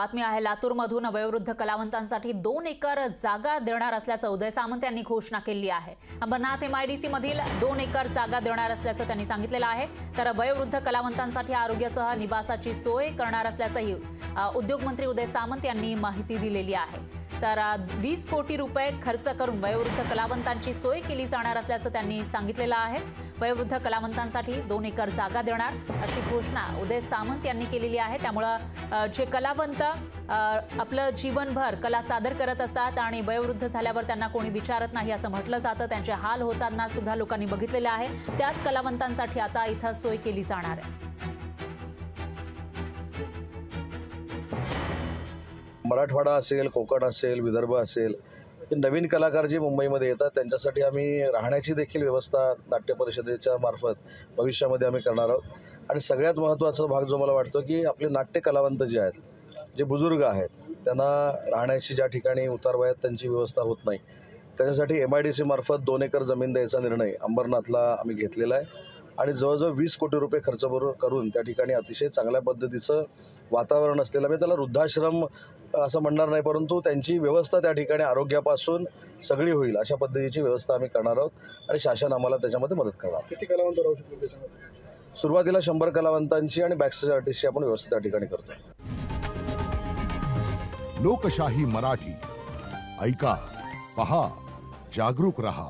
बातमी आहे लातूरमधून वयोवृद्ध कलावंतांसाठी 2 एकर जागा देणार असल्याचं उदय सामंत यांनी घोषणा केली आहे। अंबरनाथ MIDC मधील 2 एकर जागा देणार असल्याचं त्यांनी सांगितलेलं आहे। तर वयोवृद्ध कलावंतांसाठी आरोग्यासह निवासाची सोय करणार असल्याचंही उद्योगमंत्री उदय सामंत यांनी माहिती दिलेली आहे। तर 20 कोटी रुपये खर्च करून वयोवृद्ध कलावंतांची सोय केली जाणार असल्याचं त्यांनी सांगितलेलं आहे। वयोवृद्ध कलावंतांसाठी 2 एकर जागा देणार अशी घोषणा उदय सामंत यांनी केलेली आहे। त्यामुळे जे कलावंत आपलं जीवनभर कला सादर करत असतात आणि वयोवृद्ध झाल्यावर त्यांना कोणी विचारत नाही असं म्हटलं जातं, त्यांचे हाल होताना सुद्धा लोकांनी बघितलेले आहे। त्याच कलावंतांसाठी आता इथं सोय केली जाणार आहे। मराठवाडा असेल, कोकण असेल, विदर्भ असेल, हे नवीन कलाकार जे मुंबईमध्ये येतात त्यांच्यासाठी आम्ही राहण्याची देखील व्यवस्था नाट्य परिषदेच्या मार्फत भविष्यामध्ये आम्ही करणार आहोत। आणि सगळ्यात महत्त्वाचा भाग जो मला वाटतो की आपले नाट्य कलावंत जे आहेत, जे बुजुर्ग आहेत, त्यांना राहण्याची ज्या ठिकाणी उतारवयात त्यांची व्यवस्था होत नाही, त्याच्यासाठी MIDC मार्फत 2 एकर जमीन द्यायचा निर्णय अंबरनाथला आम्ही घेतलेला आहे। आणि जवळजवळ 20 कोटी रुपये खर्च करून त्या ठिकाणी अतिशय चांगल्या पद्धतीचं वातावरण असलेलं, म्हणजे त्याला वृद्धाश्रम असं म्हणणार नाही, परंतु त्यांची व्यवस्था त्या ठिकाणी आरोग्यापासून सगळी होईल अशा पद्धतीची व्यवस्था आम्ही करणार आहोत आणि शासन आम्हाला त्याच्यामध्ये मदत करणार। किती कलावंत राहू शकतील त्याच्यामध्ये? सुरुवातीला 100 कलावंतांची आणि बॅकस्टेज आर्टिस्टची आपण व्यवस्था त्या ठिकाणी करतो। लोकशाही मराठी ऐका, पहा, जागरूक रहा।